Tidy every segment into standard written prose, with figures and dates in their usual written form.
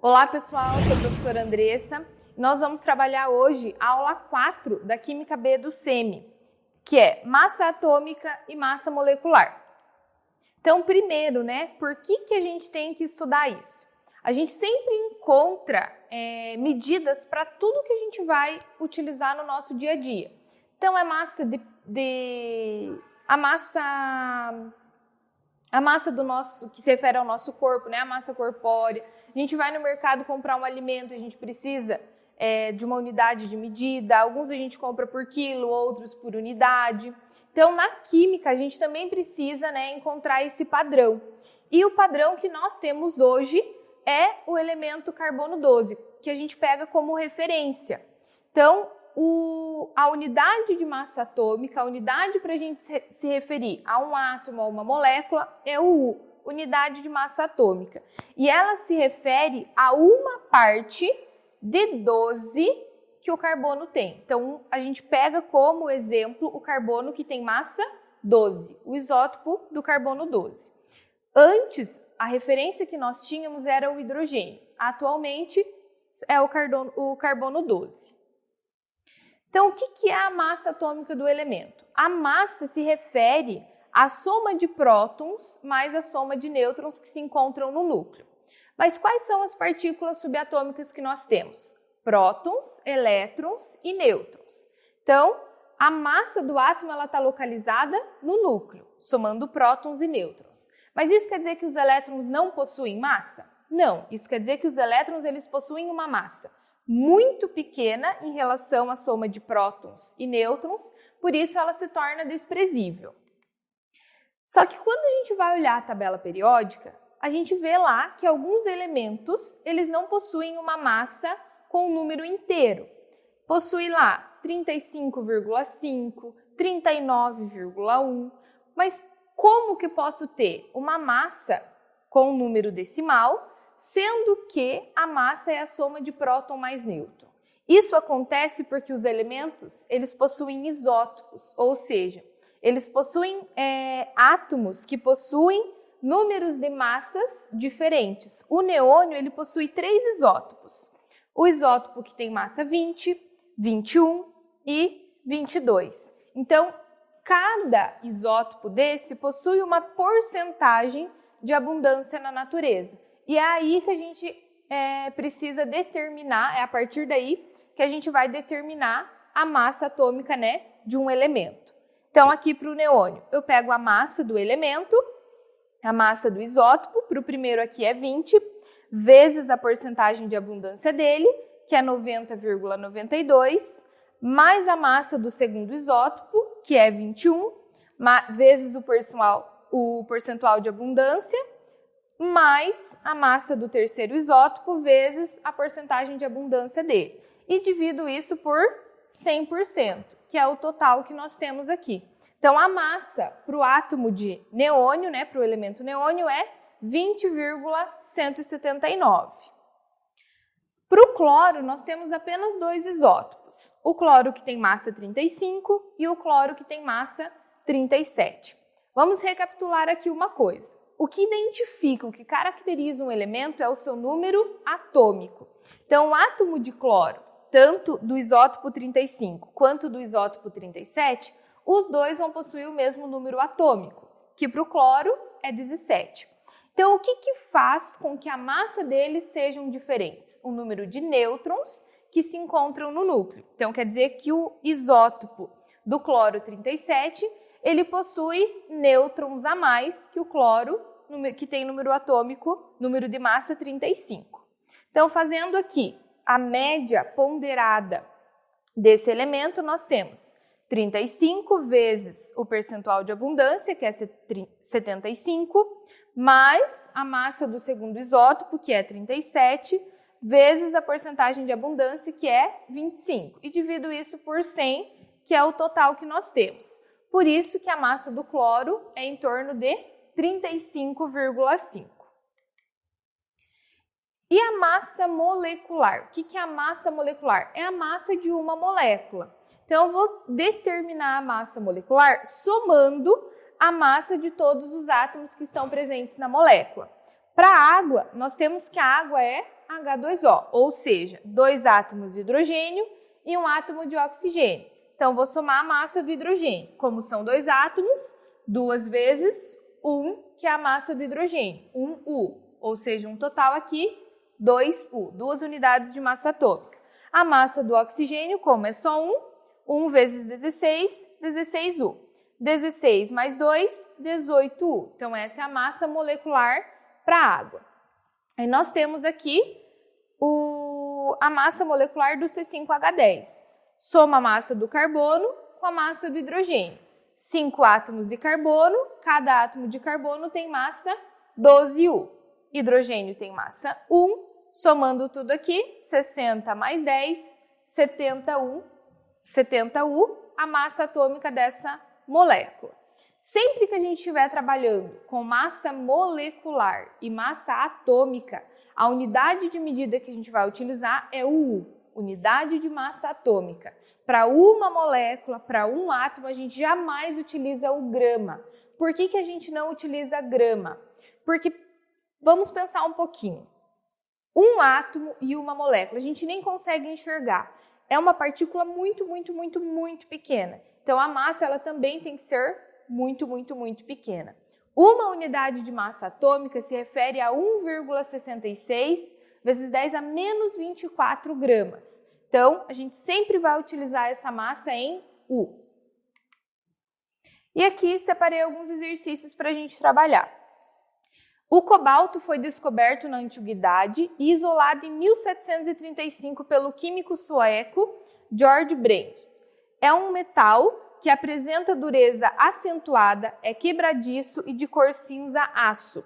Olá pessoal, eu sou a professora Andressa. Nós vamos trabalhar hoje a aula 4 da Química B do SEMI, que é massa atômica e massa molecular. Então, primeiro, por que a gente tem que estudar isso? A gente sempre encontra medidas para tudo que a gente vai utilizar no nosso dia a dia. Então, é massa a massa do nosso, que se refere ao nosso corpo, a massa corpórea. A gente vai no mercado comprar um alimento, a gente precisa de uma unidade de medida. Alguns a gente compra por quilo, outros por unidade. Então, na química, a gente também precisa encontrar esse padrão. E o padrão que nós temos hoje é o elemento carbono 12, que a gente pega como referência. Então, a unidade de massa atômica, a unidade para a gente se referir a um átomo, a uma molécula, é o U, unidade de massa atômica. E ela se refere a uma parte de 12 que o carbono tem. Então, a gente pega como exemplo o carbono que tem massa 12, o isótopo do carbono 12. Antes, a referência que nós tínhamos era o hidrogênio. Atualmente, é o carbono 12. Então, o que é a massa atômica do elemento? A massa se refere à soma de prótons mais a soma de nêutrons que se encontram no núcleo. Mas quais são as partículas subatômicas que nós temos? Prótons, elétrons e nêutrons. Então, a massa do átomo está localizada no núcleo, somando prótons e nêutrons. Mas isso quer dizer que os elétrons não possuem massa? Não, isso quer dizer que os elétrons eles possuem uma massa muito pequena em relação à soma de prótons e nêutrons, por isso ela se torna desprezível. Só que quando a gente vai olhar a tabela periódica, a gente vê lá que alguns elementos eles não possuem uma massa com um número inteiro. Possui lá 35,5, 39,1, mas como que posso ter uma massa com um número decimal, sendo que a massa é a soma de próton mais nêutron? Isso acontece porque os elementos eles possuem isótopos, ou seja, eles possuem átomos que possuem números de massas diferentes. O neônio ele possui 3 isótopos. O isótopo que tem massa 20, 21 e 22. Então, cada isótopo desse possui uma porcentagem de abundância na natureza. E é aí que a gente precisa determinar, é a partir daí que a gente vai determinar a massa atômica de um elemento. Então, aqui para o neônio, eu pego a massa do elemento, a massa do isótopo, para o primeiro aqui é 20, vezes a porcentagem de abundância dele, que é 90,92, mais a massa do segundo isótopo, que é 21, vezes o percentual de abundância, mais a massa do terceiro isótopo, vezes a porcentagem de abundância dele. E divido isso por 100%, que é o total que nós temos aqui. Então, a massa para o átomo de neônio, para o elemento neônio, é 20,179. Para o cloro, nós temos apenas 2 isótopos. O cloro que tem massa 35 e o cloro que tem massa 37. Vamos recapitular aqui uma coisa. O que identifica, o que caracteriza um elemento é o seu número atômico. Então, o átomo de cloro, tanto do isótopo 35 quanto do isótopo 37, os dois vão possuir o mesmo número atômico, que para o cloro é 17. Então, o que faz com que a massa deles sejam diferentes? O número de nêutrons que se encontram no núcleo. Então, quer dizer que o isótopo do cloro 37, ele possui nêutrons a mais que o cloro, que tem número atômico, número de massa 35. Então, fazendo aqui a média ponderada desse elemento, nós temos 35 vezes o percentual de abundância, que é 75, mais a massa do segundo isótopo, que é 37, vezes a porcentagem de abundância, que é 25. E divido isso por 100, que é o total que nós temos. Por isso que a massa do cloro é em torno de 35,5. E a massa molecular? O que é a massa molecular? É a massa de uma molécula. Então, eu vou determinar a massa molecular somando a massa de todos os átomos que estão presentes na molécula. Para a água, nós temos que a água é H2O, ou seja, 2 átomos de hidrogênio e 1 átomo de oxigênio. Então, vou somar a massa do hidrogênio. Como são 2 átomos, 2 vezes 1, que é a massa do hidrogênio, 1U, ou seja, um total aqui, 2U, 2 unidades de massa atômica. A massa do oxigênio, como é só 1 vezes 16, 16U. 16 mais 2, 18U. Então, essa é a massa molecular para a água. Aí nós temos aqui a massa molecular do C5H10. Soma a massa do carbono com a massa do hidrogênio. 5 átomos de carbono, cada átomo de carbono tem massa 12U. Hidrogênio tem massa 1, somando tudo aqui, 60 mais 10, 70U, a massa atômica dessa molécula. Sempre que a gente estiver trabalhando com massa molecular e massa atômica, a unidade de medida que a gente vai utilizar é o U, unidade de massa atômica. Para uma molécula, para um átomo, a gente jamais utiliza o grama. Por que a gente não utiliza grama? Porque, vamos pensar um pouquinho, um átomo e uma molécula, a gente nem consegue enxergar. É uma partícula muito pequena. Então, a massa ela também tem que ser muito pequena. Uma unidade de massa atômica se refere a 1,66 vezes 10 a menos 24 gramas. Então, a gente sempre vai utilizar essa massa em U. E aqui separei alguns exercícios para a gente trabalhar. O cobalto foi descoberto na antiguidade e isolado em 1735 pelo químico sueco Georg Brandt. É um metal que apresenta dureza acentuada, é quebradiço e de cor cinza-aço,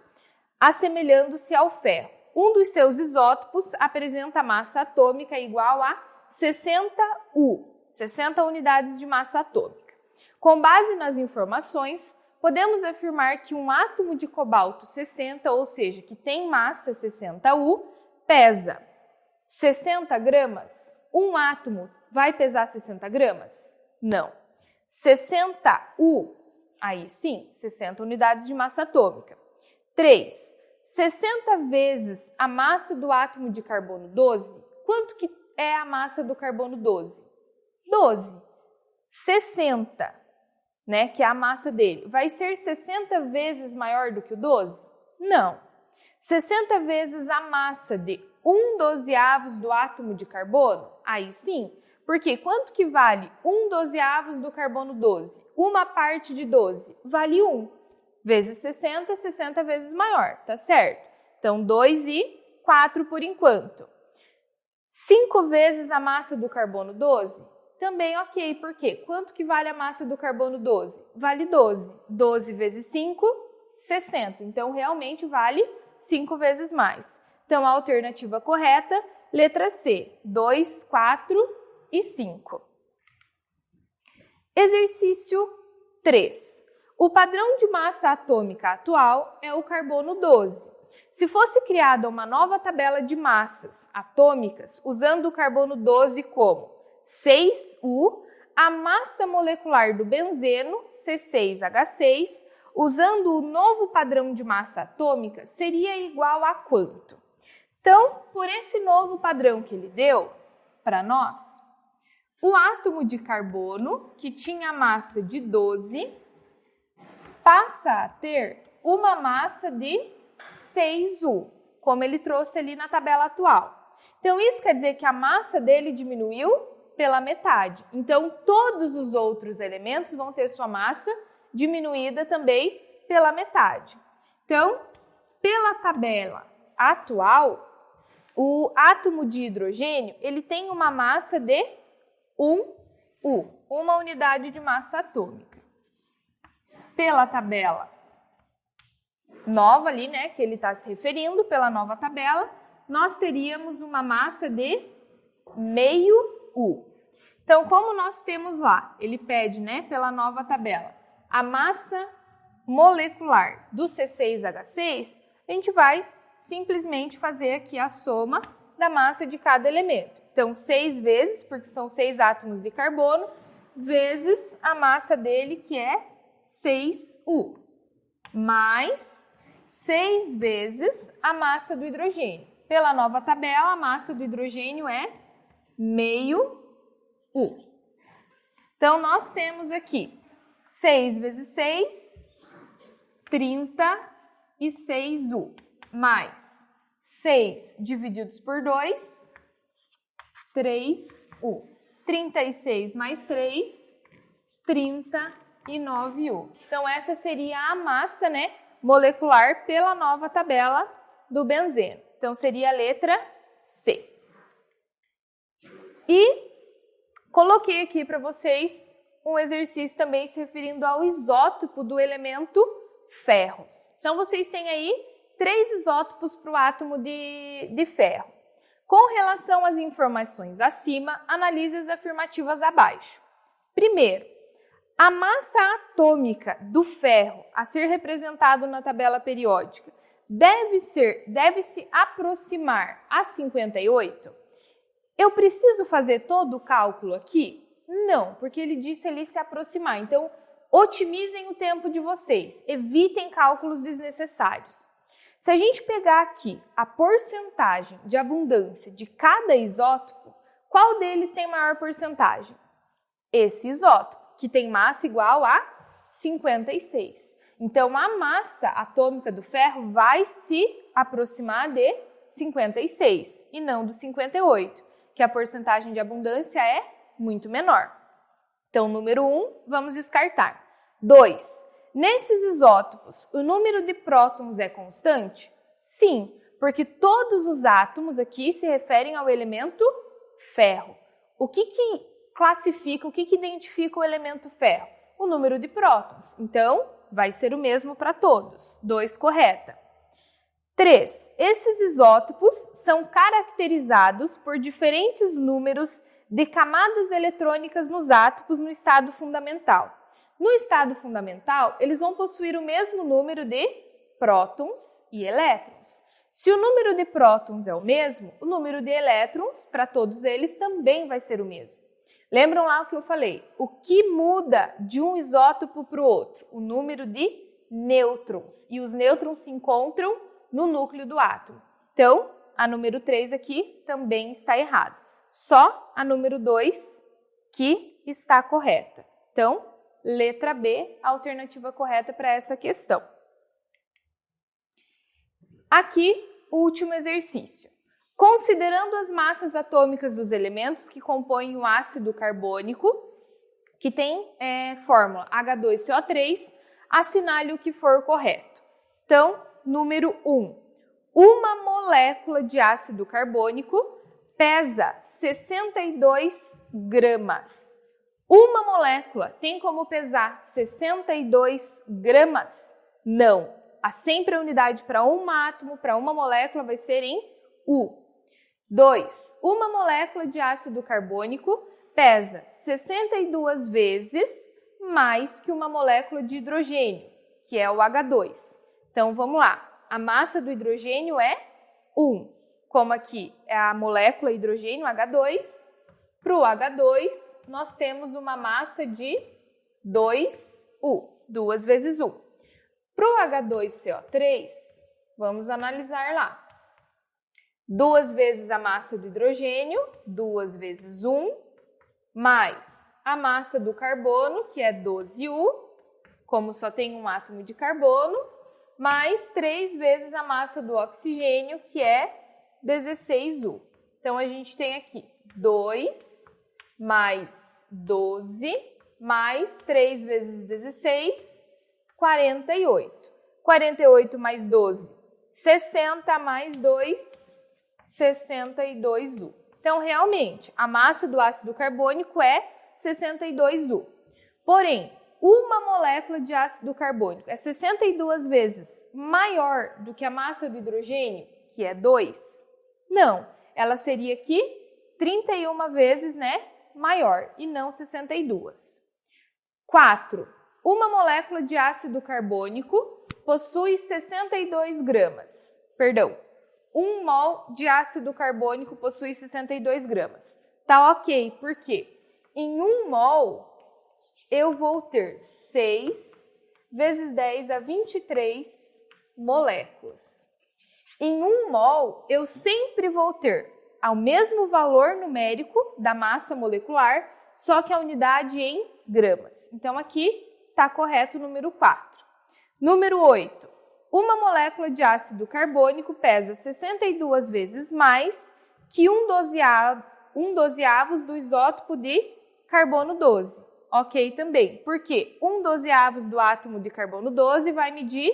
assemelhando-se ao ferro. Um dos seus isótopos apresenta massa atômica igual a 60U, 60 unidades de massa atômica. Com base nas informações, podemos afirmar que um átomo de cobalto 60, ou seja, que tem massa 60U, pesa 60 gramas. Um átomo vai pesar 60 gramas? Não. 60U, aí sim, 60 unidades de massa atômica. 3. 60 vezes a massa do átomo de carbono 12. Quanto que é a massa do carbono 12? 12. 60, né, que é a massa dele. Vai ser 60 vezes maior do que o 12? Não. 60 vezes a massa de 1/12 do átomo de carbono? Aí sim. Porque quanto que vale 1/12 do carbono 12? Uma parte de 12 vale 1. Vezes 60, 60 vezes maior, tá certo? Então, 2 e 4 por enquanto. 5 vezes a massa do carbono 12? Também ok, por quê? Quanto que vale a massa do carbono 12? Vale 12. 12 vezes 5, 60. Então, realmente vale 5 vezes mais. Então, a alternativa correta, letra C, 2, 4 e 5. Exercício 3. O padrão de massa atômica atual é o carbono 12. Se fosse criada uma nova tabela de massas atômicas usando o carbono 12 como 6U, a massa molecular do benzeno, C6H6, usando o novo padrão de massa atômica, seria igual a quanto? Então, por esse novo padrão que ele deu para nós, o átomo de carbono, que tinha massa de 12, passa a ter uma massa de 6U, como ele trouxe ali na tabela atual. Então, isso quer dizer que a massa dele diminuiu pela metade. Então, todos os outros elementos vão ter sua massa diminuída também pela metade. Então, pela tabela atual, o átomo de hidrogênio ele tem uma massa de 1U, uma unidade de massa atômica. Pela tabela nova ali, né, que ele está se referindo, pela nova tabela, nós teríamos uma massa de meio U. Então, como nós temos lá, ele pede, né, pela nova tabela, a massa molecular do C6H6, a gente vai simplesmente fazer aqui a soma da massa de cada elemento. Então, 6 vezes, porque são 6 átomos de carbono, vezes a massa dele, que é 6U, mais 6 vezes a massa do hidrogênio. pela nova tabela, a massa do hidrogênio é meio U. Então, nós temos aqui 6 vezes 6, 36U, mais 6 divididos por 2, 3U. 36 mais 3, 39U. Então, essa seria a massa, né, molecular pela nova tabela do benzeno. Então, seria a letra C. E coloquei aqui para vocês um exercício também se referindo ao isótopo do elemento ferro. Então, vocês têm aí 3 isótopos para o átomo de ferro. Com relação às informações acima, analise as afirmativas abaixo. Primeiro, a massa atômica do ferro a ser representado na tabela periódica deve-se aproximar a 58? Eu preciso fazer todo o cálculo aqui? Não, porque ele disse ali se aproximar. Então, otimizem o tempo de vocês, evitem cálculos desnecessários. Se a gente pegar aqui a porcentagem de abundância de cada isótopo, qual deles tem maior porcentagem? Esse isótopo, que tem massa igual a 56. Então, a massa atômica do ferro vai se aproximar de 56 e não do 58, que a porcentagem de abundância é muito menor. Então, número 1, vamos descartar. 2. Nesses isótopos, o número de prótons é constante? Sim, porque todos os átomos aqui se referem ao elemento ferro. O que classifica, o que identifica o elemento ferro? O número de prótons. Então, vai ser o mesmo para todos. 2, correta. 3. Esses isótopos são caracterizados por diferentes números de camadas eletrônicas nos átomos no estado fundamental. No estado fundamental, eles vão possuir o mesmo número de prótons e elétrons. Se o número de prótons é o mesmo, o número de elétrons, para todos eles, também vai ser o mesmo. Lembram lá o que eu falei? O que muda de um isótopo para o outro? O número de nêutrons. E os nêutrons se encontram no núcleo do átomo. Então, a número 3 aqui também está errada. Só a número 2 que está correta. Então, letra B, a alternativa correta para essa questão. Aqui, o último exercício. Considerando as massas atômicas dos elementos que compõem o ácido carbônico, que tem fórmula H2CO3, assinale o que for correto. Então, número 1. Uma molécula de ácido carbônico pesa 62 gramas. Uma molécula tem como pesar 62 gramas? Não. Sempre a unidade para um átomo, para uma molécula, vai ser em U. 2. Uma molécula de ácido carbônico pesa 62 vezes mais que uma molécula de hidrogênio, que é o H2. Então, vamos lá. A massa do hidrogênio é 1. Como aqui é a molécula hidrogênio, H2, para o H2, nós temos uma massa de 2U, 2 vezes U. Para o H2CO3, vamos analisar lá. 2 vezes a massa do hidrogênio, 2 vezes 1, mais a massa do carbono, que é 12U, como só tem um átomo de carbono, mais 3 vezes a massa do oxigênio, que é 16U. Então, a gente tem aqui 2 mais 12 mais 3 vezes 16, 48. 48 mais 12, 60 mais 2, 62U. Então, realmente, a massa do ácido carbônico é 62U. Porém, uma molécula de ácido carbônico é 62 vezes maior do que a massa do hidrogênio, que é 2? Não, ela seria aqui 31 vezes, maior e não 62. 4. Uma molécula de ácido carbônico possui 62 gramas. Perdão, 1 mol de ácido carbônico possui 62 gramas. Tá ok, por quê? Em 1 mol, eu vou ter 6 vezes 10 a 23 moléculas. Em 1 mol, eu sempre vou ter o mesmo valor numérico da massa molecular, só que a unidade em gramas. Então, aqui está correto o número 4. Número 8. Uma molécula de ácido carbônico pesa 62 vezes mais que 1/12 do isótopo de carbono 12. Ok também, porque 1/12 do átomo de carbono 12 vai medir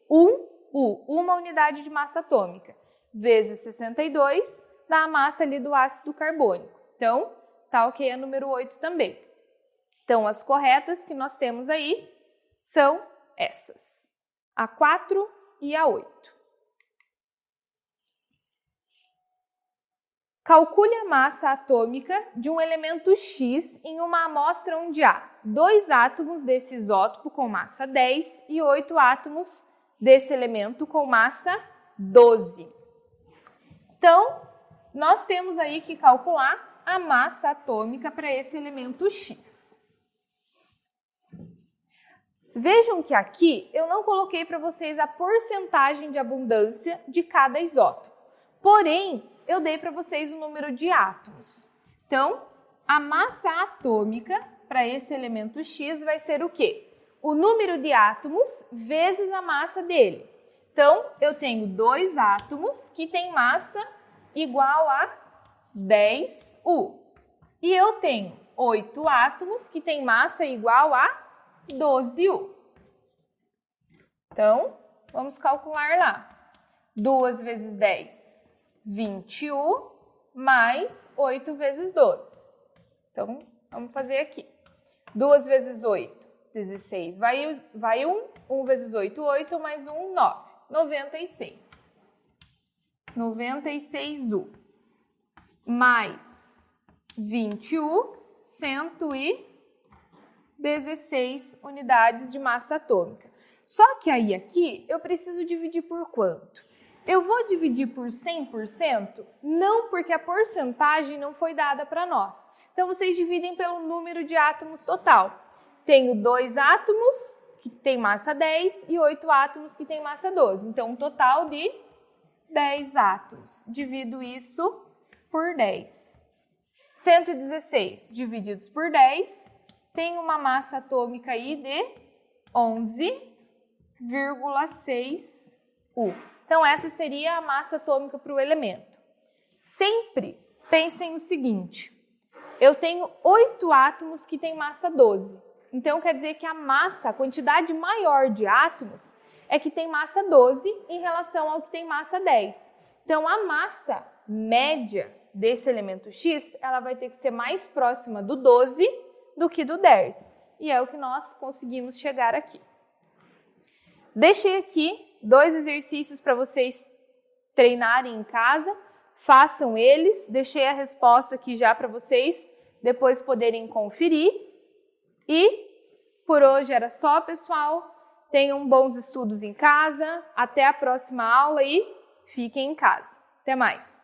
1 U, uma unidade de massa atômica, vezes 62 da massa ali do ácido carbônico. Então, tá ok a número 8 também. Então, as corretas que nós temos aí são essas, a 4 e a 8. Calcule a massa atômica de um elemento X em uma amostra onde há 2 átomos desse isótopo com massa 10 e 8 átomos desse elemento com massa 12. Então, nós temos aí que calcular a massa atômica para esse elemento X. Vejam que aqui eu não coloquei para vocês a porcentagem de abundância de cada isótopo. Porém, eu dei para vocês o número de átomos. Então, a massa atômica para esse elemento X vai ser o quê? O número de átomos vezes a massa dele. Então, eu tenho 2 átomos que têm massa igual a 10U. E eu tenho 8 átomos que têm massa igual a 12U. Então, vamos calcular lá. 2 vezes 10, 20U, mais 8 vezes 12. Então, vamos fazer aqui. 2 vezes 8. 16. Vai 1. 1 vezes 8, 8, mais 1, 9. 96. 96U. Mais 20U, 116 unidades de massa atômica. Só que aí aqui eu preciso dividir por quanto? Eu vou dividir por 100%? Não, porque a porcentagem não foi dada para nós. Então, vocês dividem pelo número de átomos total. Tenho 2 átomos que têm massa 10 e 8 átomos que têm massa 12. Então, um total de 10 átomos. Divido isso por 10. 116 divididos por 10 tem uma massa atômica aí de 11,6 U. Então, essa seria a massa atômica para o elemento. Sempre pensem o seguinte, eu tenho 8 átomos que têm massa 12. Então, quer dizer que a massa, a quantidade maior de átomos, é que tem massa 12 em relação ao que tem massa 10. Então, a massa média desse elemento X, ela vai ter que ser mais próxima do 12 do que do 10. E é o que nós conseguimos chegar aqui. Deixei aqui 2 exercícios para vocês treinarem em casa. Façam eles. Deixei a resposta aqui já para vocês depois poderem conferir. E por hoje era só, pessoal. Tenham bons estudos em casa. Até a próxima aula e fiquem em casa. Até mais!